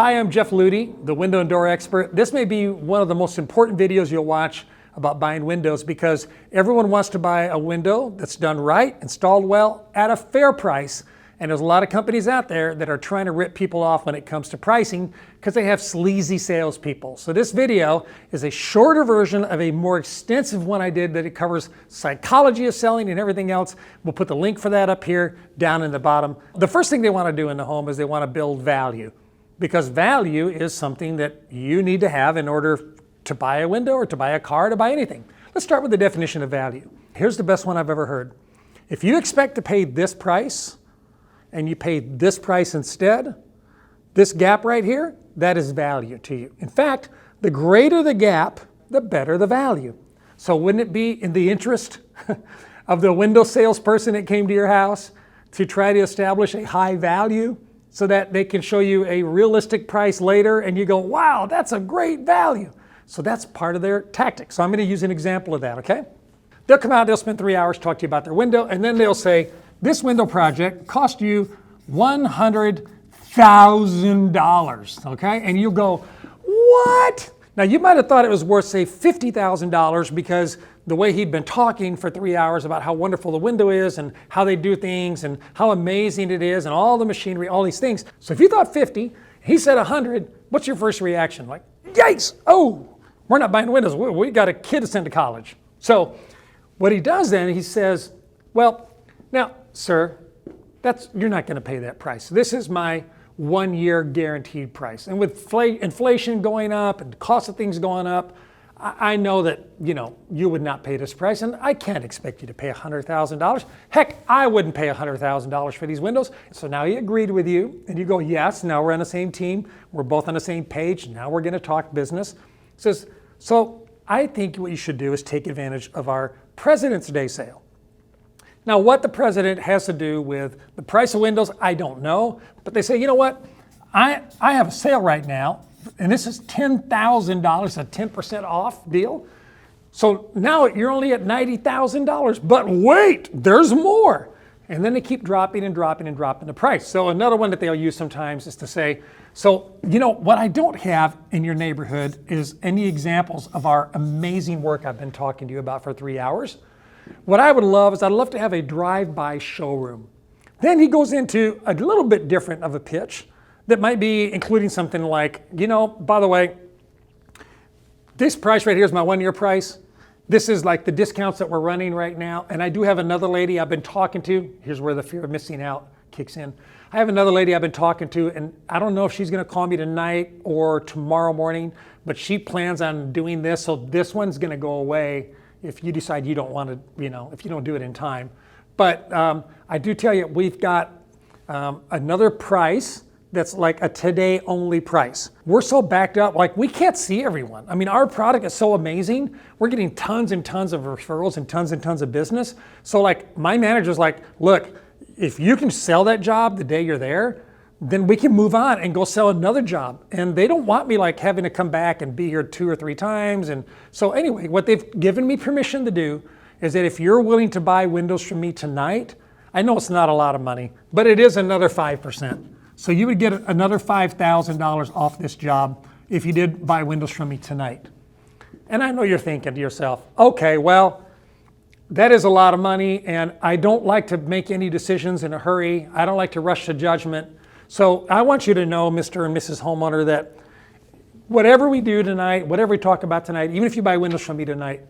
Hi, I'm Jeff Ludy, the window and door expert. This may be one of the most important videos you'll watch about buying windows because everyone wants to buy a window that's done right, installed well, at a fair price. And there's a lot of companies out there that are trying to rip people off when it comes to pricing because they have sleazy salespeople. So this video is a shorter version of a more extensive one I did that it covers psychology of selling and everything else. We'll put the link for that up here down in the bottom. The first thing they want to do in the home is they want to build value, because value is something that you need to have in order to buy a window or to buy a car, to buy anything. Let's start with the definition of value. Here's the best one I've ever heard. If you expect to pay this price and you pay this price instead, this gap right here, that is value to you. In fact, the greater the gap, the better the value. So wouldn't it be in the interest of the window salesperson that came to your house to try to establish a high value so that they can show you a realistic price later and you go, wow, that's a great value. So that's part of their tactic. So I'm going to use an example of that, okay? They'll come out, they'll spend 3 hours, talk to you about their window, and then they'll say, this window project cost you $100,000, okay? And you'll go, what? Now you might have thought it was worth, say, $50,000 because the way he'd been talking for 3 hours about how wonderful the window is and how they do things and how amazing it is and all the machinery, all these things. So if you thought 50, he said 100, what's your first reaction? Like, yikes, oh, we're not buying windows. We got a kid to send to college. So what he does then, he says, well, now, sir, you're not going to pay that price. This is my 1 year guaranteed price. And with inflation going up and the cost of things going up, I know that, you would not pay this price, and I can't expect you to pay $100,000. Heck, I wouldn't pay $100,000 for these windows. So now he agreed with you, and you go, yes, now we're on the same team. We're both on the same page. Now we're going to talk business. He says, so I think what you should do is take advantage of our President's Day sale. Now, what the president has to do with the price of windows, I don't know. But they say, you know what? I have a sale right now, and this is $10,000, a 10% off deal. So now you're only at $90,000. But wait, there's more. And then they keep dropping and dropping and dropping the price. So another one that they'll use sometimes is to say, so, what I don't have in your neighborhood is any examples of our amazing work I've been talking to you about for 3 hours. What I would love is I'd love to have a drive-by showroom. Then he goes into a little bit different of a pitch that might be including something like, by the way, this price right here is my 1 year price. This is like the discounts that we're running right now. And I do have another lady I've been talking to. Here's where the fear of missing out kicks in. I have another lady I've been talking to, and I don't know if she's going to call me tonight or tomorrow morning, but she plans on doing this. So this one's going to go away if you decide you don't want to, if you don't do it in time. But I do tell you, we've got another price that's like a today only price. We're so backed up, like we can't see everyone. I mean, our product is so amazing. We're getting tons and tons of referrals and tons of business. So like my manager's like, look, if you can sell that job the day you're there, then we can move on and go sell another job. And they don't want me like having to come back and be here 2 or 3 times. And so anyway, what they've given me permission to do is that if you're willing to buy windows from me tonight, I know it's not a lot of money, but it is another 5%. So you would get another $5,000 off this job if you did buy windows from me tonight. And I know you're thinking to yourself, okay, well, that is a lot of money, and I don't like to make any decisions in a hurry. I don't like to rush to judgment. So I want you to know, Mr. and Mrs. Homeowner, that whatever we do tonight, whatever we talk about tonight, even if you buy windows from me tonight,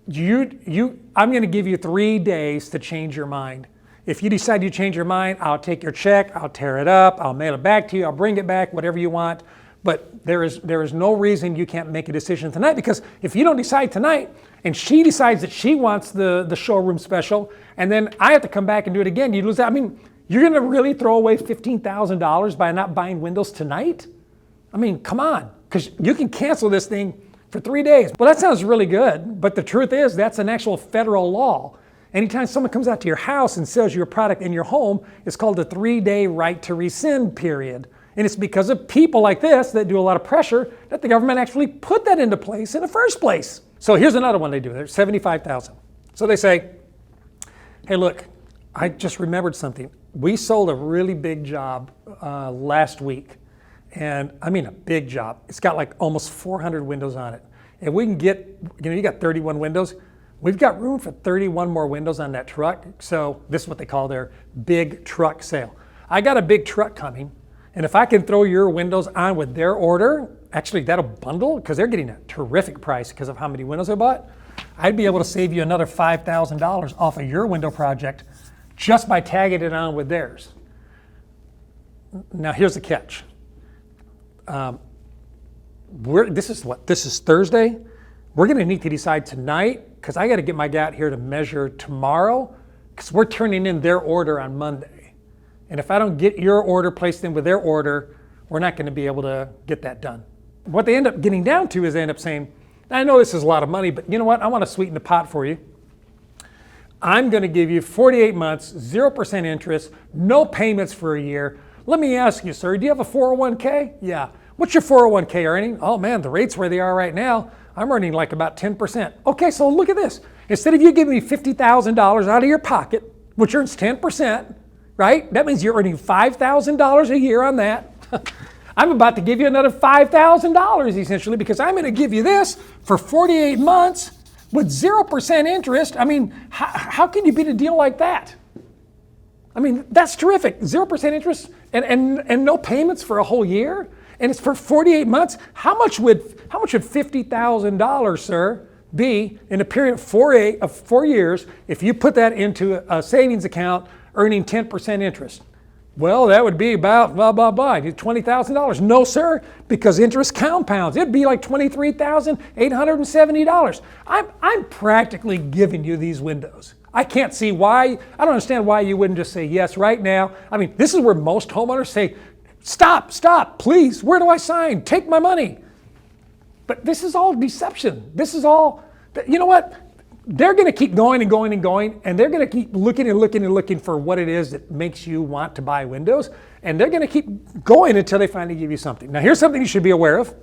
I'm going to give you 3 days to change your mind. If you decide you change your mind, I'll take your check, I'll tear it up, I'll mail it back to you, I'll bring it back, whatever you want. But there is no reason you can't make a decision tonight, because if you don't decide tonight and she decides that she wants the showroom special and then I have to come back and do it again, you lose that. I mean, you're going to really throw away $15,000 by not buying windows tonight? I mean, come on, because you can cancel this thing for 3 days. Well, that sounds really good, but the truth is that's an actual federal law. Anytime someone comes out to your house and sells you a product in your home, it's called the 3-day right to rescind period. And it's because of people like this that do a lot of pressure that the government actually put that into place in the first place. So here's another one they do. There's $75,000. So they say, hey, look, I just remembered something. We sold a really big job last week. And I mean a big job. It's got like almost 400 windows on it. And we can get, you got 31 windows. We've got room for 31 more windows on that truck. So this is what they call their big truck sale. I got a big truck coming, and if I can throw your windows on with their order, actually that'll bundle, because they're getting a terrific price because of how many windows I bought. I'd be able to save you another $5,000 off of your window project just by tagging it on with theirs. Now here's the catch. This is Thursday. We're going to need to decide tonight, because I got to get my guy out here to measure tomorrow, because we're turning in their order on Monday. And if I don't get your order placed in with their order, we're not going to be able to get that done. What they end up getting down to is they end up saying, I know this is a lot of money, but you know what? I want to sweeten the pot for you. I'm going to give you 48 months, 0% interest, no payments for a year. Let me ask you, sir, do you have a 401k? Yeah. What's your 401k earning? Oh man, the rates where they are right now, I'm earning like about 10%. Okay, so look at this. Instead of you giving me $50,000 out of your pocket, which earns 10%, right? That means you're earning $5,000 a year on that. I'm about to give you another $5,000 essentially, because I'm going to give you this for 48 months with 0% interest. I mean, how can you beat a deal like that? I mean, that's terrific. 0% interest and no payments for a whole year, and it's for 48 months. How much would $50,000, sir, be in a period of 4 years if you put that into a savings account earning 10% interest? Well, that would be about blah, blah, blah. $20,000. No, sir, because interest compounds. It'd be like $23,870. I'm practically giving you these windows. I can't see why. I don't understand why you wouldn't just say yes right now. I mean, this is where most homeowners say, stop, please. Where do I sign? Take my money. But this is all deception. This is all, you know what? They're going to keep going and going and going, and they're going to keep looking and looking and looking for what it is that makes you want to buy windows, and they're going to keep going until they finally give you something. Now, here's something you should be aware of.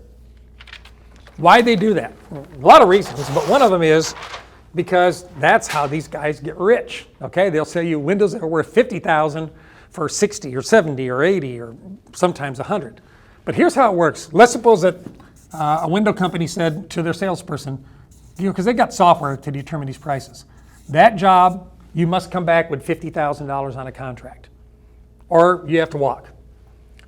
Why they do that? A lot of reasons, but one of them is because that's how these guys get rich. Okay, they'll sell you windows that are worth $50,000 for 60 or 70 or 80 or sometimes 100. But here's how it works. Let's suppose that a window company said to their salesperson, because they got software to determine these prices. That job, you must come back with $50,000 on a contract, or you have to walk.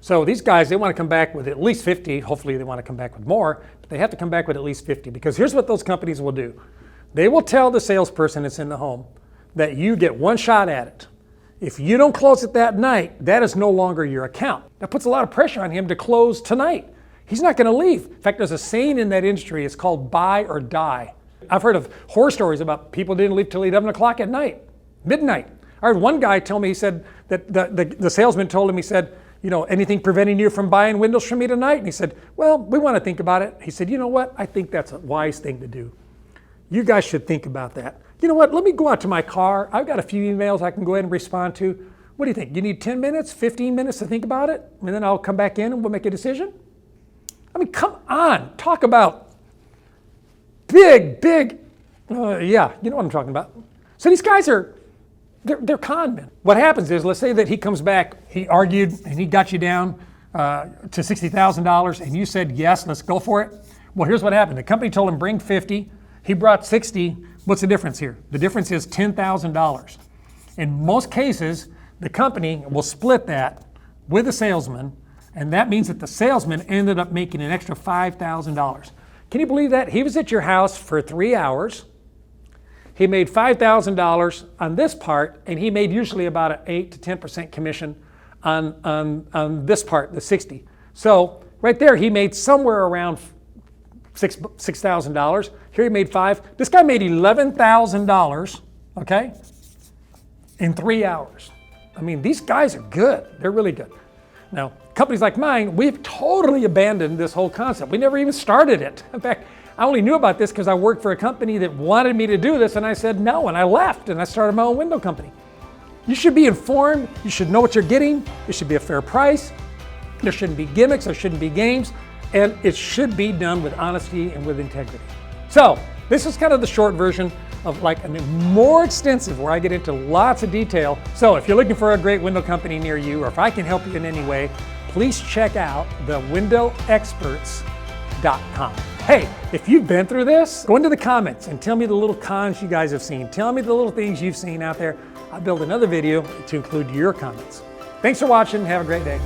So these guys, they want to come back with at least 50. Hopefully they want to come back with more, but they have to come back with at least 50, because here's what those companies will do. They will tell the salesperson that's in the home that you get one shot at it. If you don't close it that night, that is no longer your account. That puts a lot of pressure on him to close tonight. He's not going to leave. In fact, there's a saying in that industry, it's called buy or die. I've heard of horror stories about people didn't leave till 11 o'clock at night, midnight. I heard one guy tell me, he said that the salesman told him, he said, you know, anything preventing you from buying windows from me tonight? And he said, well, we want to think about it. He said, you know what? I think that's a wise thing to do. You guys should think about that. You know what? Let me go out to my car. I've got a few emails I can go ahead and respond to. What do you think? You need 10 minutes, 15 minutes to think about it? And then I'll come back in and we'll make a decision? I mean, come on. Talk about big, yeah, you know what I'm talking about. So these guys they're con men. What happens is, let's say that he comes back, he argued and he got you down to $60,000 and you said, yes, let's go for it. Well, here's what happened. The company told him bring 50. He brought 60. What's the difference here? The difference is $10,000. In most cases, the company will split that with the salesman, and that means that the salesman ended up making an extra $5,000. Can you believe that? He was at your house for 3 hours. He made $5,000 on this part, and he made usually about an 8 to 10% commission on this part, the 60. So right there, he made somewhere around $6,000. Here he made $5,000. This guy made $11,000, okay, in 3 hours. I mean, these guys are good. They're really good. Now, companies like mine, we've totally abandoned this whole concept. We never even started it. In fact, I only knew about this because I worked for a company that wanted me to do this, and I said no, and I left, and I started my own window company. You should be informed. You should know what you're getting. It should be a fair price. There shouldn't be gimmicks. There shouldn't be games. And it should be done with honesty and with integrity. So this is kind of the short version of like a more extensive where I get into lots of detail. So if you're looking for a great window company near you, or if I can help you in any way, please check out thewindowexperts.com. Hey, if you've been through this, go into the comments and tell me the little cons you guys have seen. Tell me the little things you've seen out there. I'll build another video to include your comments. Thanks for watching. Have a great day.